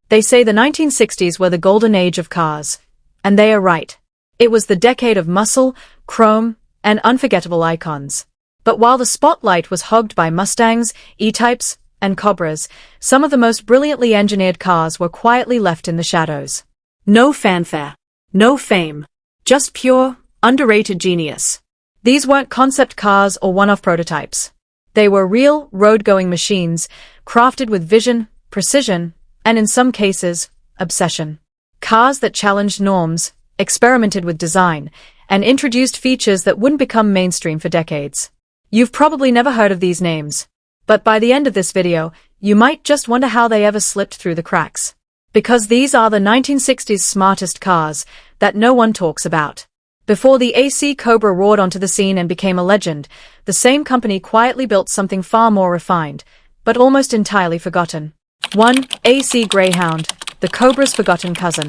They say the 1960s were the golden age of cars. And they are right. It was the decade of muscle, chrome, and unforgettable icons. But while the spotlight was hogged by Mustangs, E-Types, and Cobras, some of the most brilliantly engineered cars were quietly left in the shadows. No fanfare. No fame. Just pure, underrated genius. These weren't concept cars or one-off prototypes. They were real, road-going machines, crafted with vision, precision, and in some cases, obsession. Cars that challenged norms, experimented with design, and introduced features that wouldn't become mainstream for decades. You've probably never heard of these names. But by the end of this video, you might just wonder how they ever slipped through the cracks. Because these are the 1960s smartest cars that no one talks about. Before the AC Cobra roared onto the scene and became a legend, the same company quietly built something far more refined, but almost entirely forgotten. 1. AC Greyhound, the Cobra's forgotten cousin.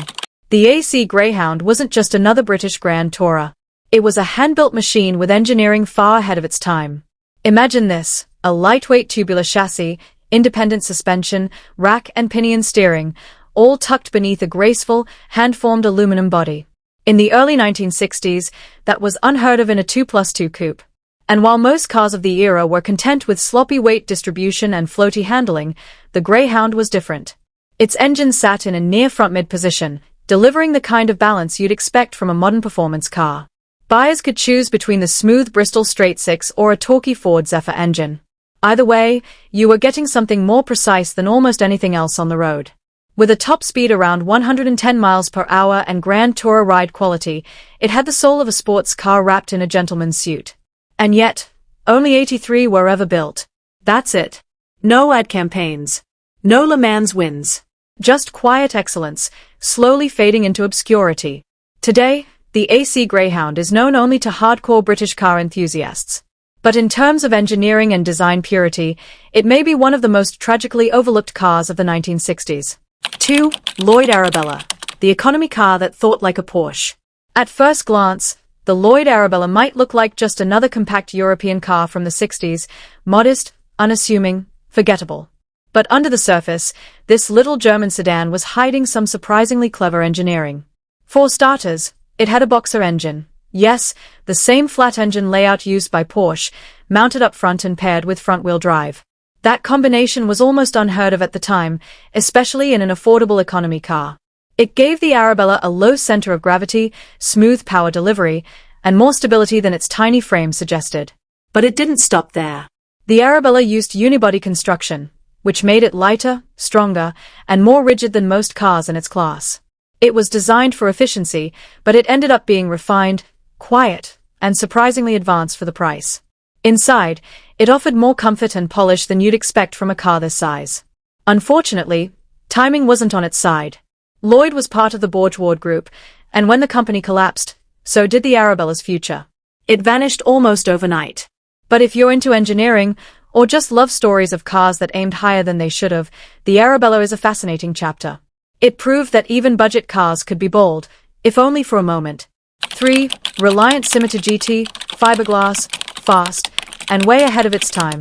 The AC Greyhound wasn't just another British Grand Tourer. It was a hand-built machine with engineering far ahead of its time. Imagine this, a lightweight tubular chassis, independent suspension, rack and pinion steering, all tucked beneath a graceful, hand-formed aluminum body. In the early 1960s, that was unheard of in a 2+2 coupe. And while most cars of the era were content with sloppy weight distribution and floaty handling, the Greyhound was different. Its engine sat in a near-front mid-position, delivering the kind of balance you'd expect from a modern performance car. Buyers could choose between the smooth Bristol straight-six or a torquey Ford Zephyr engine. Either way, you were getting something more precise than almost anything else on the road. With a top speed around 110 miles per hour and Grand Tourer ride quality, it had the soul of a sports car wrapped in a gentleman's suit. And yet, only 83 were ever built. That's it. No ad campaigns. No Le Mans wins. Just quiet excellence, slowly fading into obscurity. Today, the AC Greyhound is known only to hardcore British car enthusiasts. But in terms of engineering and design purity, it may be one of the most tragically overlooked cars of the 1960s. 2. Lloyd Arabella, the economy car that thought like a Porsche. At first glance, the Lloyd Arabella might look like just another compact European car from the 60s, modest, unassuming, forgettable. But under the surface, this little German sedan was hiding some surprisingly clever engineering. For starters, it had a boxer engine. Yes, the same flat engine layout used by Porsche, mounted up front and paired with front-wheel drive. That combination was almost unheard of at the time, especially in an affordable economy car. It gave the Arabella a low center of gravity, smooth power delivery, and more stability than its tiny frame suggested. But it didn't stop there. The Arabella used unibody construction, which made it lighter, stronger, and more rigid than most cars in its class. It was designed for efficiency, but it ended up being refined, quiet, and surprisingly advanced for the price. Inside, it offered more comfort and polish than you'd expect from a car this size. Unfortunately, timing wasn't on its side. Lloyd was part of the Borgward Group, and when the company collapsed, so did the Arabella's future. It vanished almost overnight. But if you're into engineering, or just love stories of cars that aimed higher than they should have, the Arabella is a fascinating chapter. It proved that even budget cars could be bold, if only for a moment. 3. Reliant Scimitar GT, fiberglass, fast, and way ahead of its time.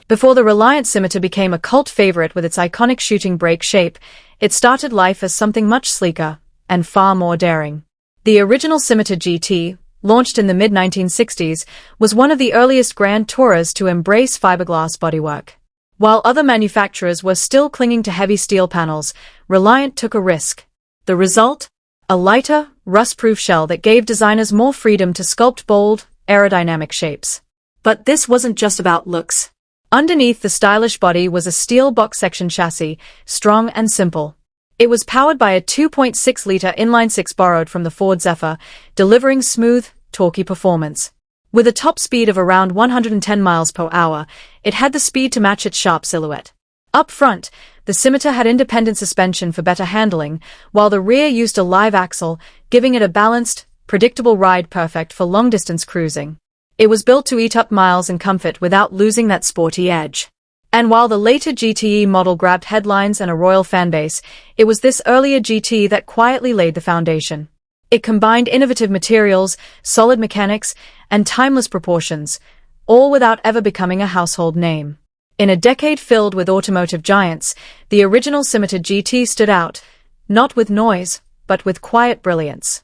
Before the Reliant Scimitar became a cult favorite with its iconic shooting brake shape, it started life as something much sleeker and far more daring. The original Scimitar GT, launched in the mid-1960s, was one of the earliest Grand Tourers to embrace fiberglass bodywork. While other manufacturers were still clinging to heavy steel panels, Reliant took a risk. The result? A lighter, rust-proof shell that gave designers more freedom to sculpt bold, aerodynamic shapes. But this wasn't just about looks. Underneath the stylish body was a steel box-section chassis, strong and simple. It was powered by a 2.6-liter inline-six borrowed from the Ford Zephyr, delivering smooth, torquey performance. With a top speed of around 110 miles per hour, it had the speed to match its sharp silhouette. Up front, the Scimitar had independent suspension for better handling, while the rear used a live axle, giving it a balanced, predictable ride perfect for long-distance cruising. It was built to eat up miles and comfort without losing that sporty edge. And while the later GTE model grabbed headlines and a royal fanbase, it was this earlier GT that quietly laid the foundation. It combined innovative materials, solid mechanics, and timeless proportions, all without ever becoming a household name. In a decade filled with automotive giants, the original Scimitar GT stood out, not with noise, but with quiet brilliance.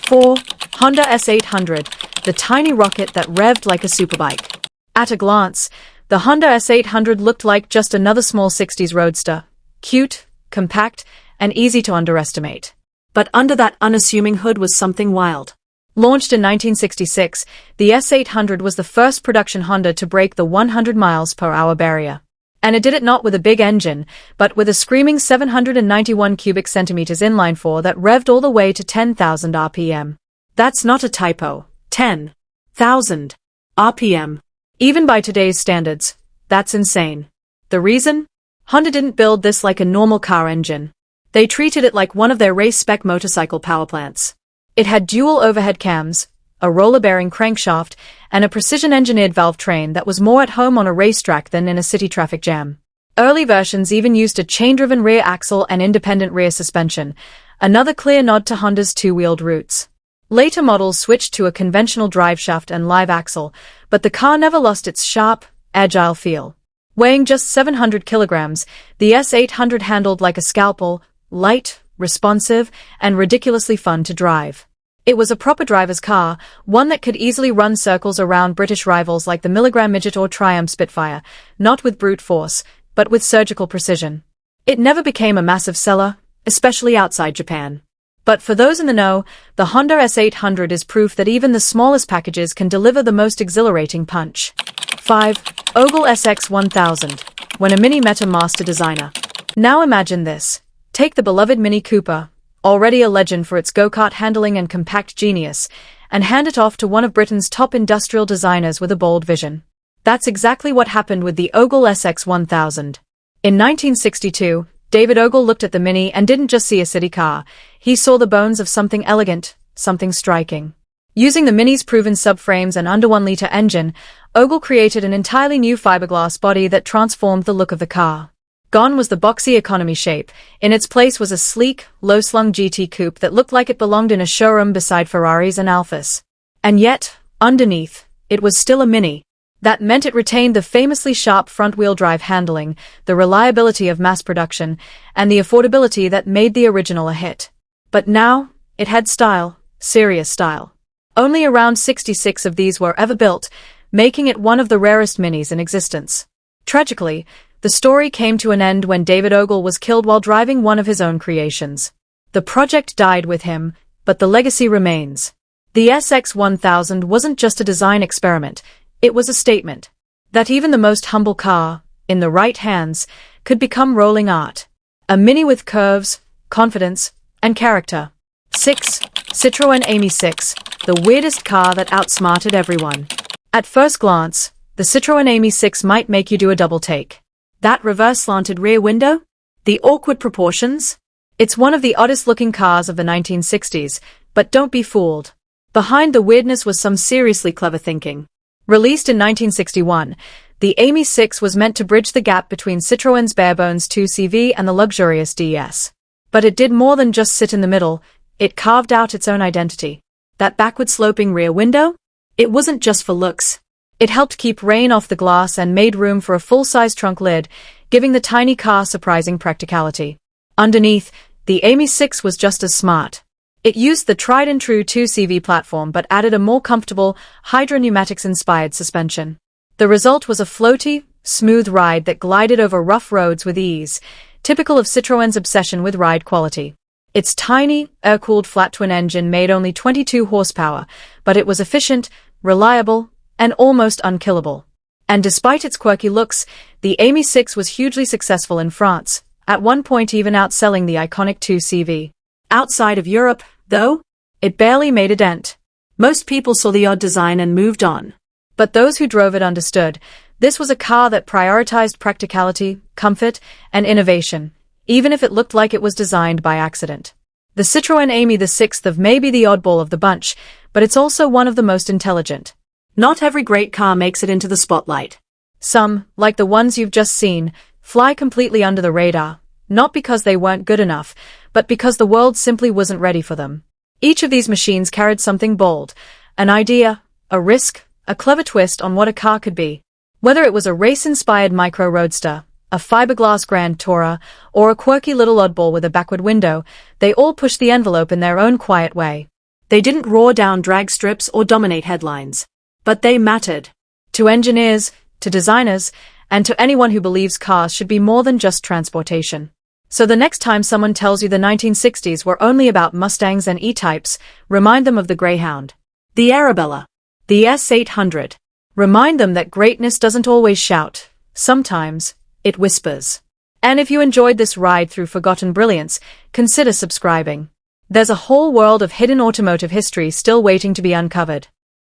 4. Honda S800, the tiny rocket that revved like a superbike. At a glance, the Honda S800 looked like just another small 60s roadster, cute, compact, and easy to underestimate. But under that unassuming hood was something wild. Launched in 1966, the S800 was the first production Honda to break the 100 miles per hour barrier. And it did it not with a big engine, but with a screaming 791 cubic centimeters inline-4 that revved all the way to 10,000 RPM. That's not a typo. 10,000 RPM. Even by today's standards, that's insane. The reason? Honda didn't build this like a normal car engine. They treated it like one of their race-spec motorcycle powerplants. It had dual overhead cams, a roller-bearing crankshaft, and a precision-engineered valve train that was more at home on a racetrack than in a city traffic jam. Early versions even used a chain-driven rear axle and independent rear suspension, another clear nod to Honda's two-wheeled roots. Later models switched to a conventional driveshaft and live axle, but the car never lost its sharp, agile feel. Weighing just 700 kilograms, the S800 handled like a scalpel, light, responsive, and ridiculously fun to drive. It was a proper driver's car, one that could easily run circles around British rivals like the Milligram Midget or Triumph Spitfire, not with brute force, but with surgical precision. It never became a massive seller, especially outside Japan. But for those in the know, the Honda S800 is proof that even the smallest packages can deliver the most exhilarating punch. 5. Ogal SX1000, when a Mini met a master designer. Now imagine this. Take the beloved Mini Cooper, already a legend for its go-kart handling and compact genius, and hand it off to one of Britain's top industrial designers with a bold vision. That's exactly what happened with the Ogal SX1000. In 1962, David Ogle looked at the Mini and didn't just see a city car, he saw the bones of something elegant, something striking. Using the Mini's proven subframes and under 1-liter engine, Ogle created an entirely new fiberglass body that transformed the look of the car. Gone was the boxy economy shape, in its place was a sleek, low-slung GT coupe that looked like it belonged in a showroom beside Ferraris and Alfas. And yet, underneath, it was still a Mini. That meant it retained the famously sharp front-wheel drive handling, the reliability of mass production, and the affordability that made the original a hit. But now, it had style, serious style. Only around 66 of these were ever built, making it one of the rarest Minis in existence. Tragically, the story came to an end when David Ogle was killed while driving one of his own creations. The project died with him, but the legacy remains. The SX1000 wasn't just a design experiment, it was a statement that even the most humble car, in the right hands, could become rolling art. A Mini with curves, confidence, and character. 6. Citroen Amy6, the weirdest car that outsmarted everyone. At first glance, the Citroen Amy6 might make you do a double take. That reverse-slanted rear window? The awkward proportions? It's one of the oddest-looking cars of the 1960s, but don't be fooled. Behind the weirdness was some seriously clever thinking. Released in 1961, the Amy6 was meant to bridge the gap between Citroen's barebones 2CV and the luxurious DS. But it did more than just sit in the middle, it carved out its own identity. That backward-sloping rear window? It wasn't just for looks. It helped keep rain off the glass and made room for a full-size trunk lid, giving the tiny car surprising practicality. Underneath, the Amy6 was just as smart. It used the tried-and-true 2CV platform but added a more comfortable, hydropneumatics-inspired suspension. The result was a floaty, smooth ride that glided over rough roads with ease, typical of Citroen's obsession with ride quality. Its tiny, air-cooled flat-twin engine made only 22 horsepower, but it was efficient, reliable, and almost unkillable. And despite its quirky looks, the Amy6 was hugely successful in France, at one point even outselling the iconic 2CV. Outside of Europe, though, it barely made a dent. Most people saw the odd design and moved on. But those who drove it understood, this was a car that prioritized practicality, comfort, and innovation, even if it looked like it was designed by accident. The Citroen Amy6 may be the oddball of the bunch, but it's also one of the most intelligent. Not every great car makes it into the spotlight. Some, like the ones you've just seen, fly completely under the radar, not because they weren't good enough, but because the world simply wasn't ready for them. Each of these machines carried something bold, an idea, a risk, a clever twist on what a car could be. Whether it was a race-inspired micro roadster, a fiberglass Grand Tourer, or a quirky little oddball with a backward window, they all pushed the envelope in their own quiet way. They didn't roar down drag strips or dominate headlines. But they mattered. To engineers, to designers, and to anyone who believes cars should be more than just transportation. So the next time someone tells you the 1960s were only about Mustangs and E-Types, remind them of the Greyhound, the Arabella, the S800. Remind them that greatness doesn't always shout. Sometimes, it whispers. And if you enjoyed this ride through forgotten brilliance, consider subscribing. There's a whole world of hidden automotive history still waiting to be uncovered.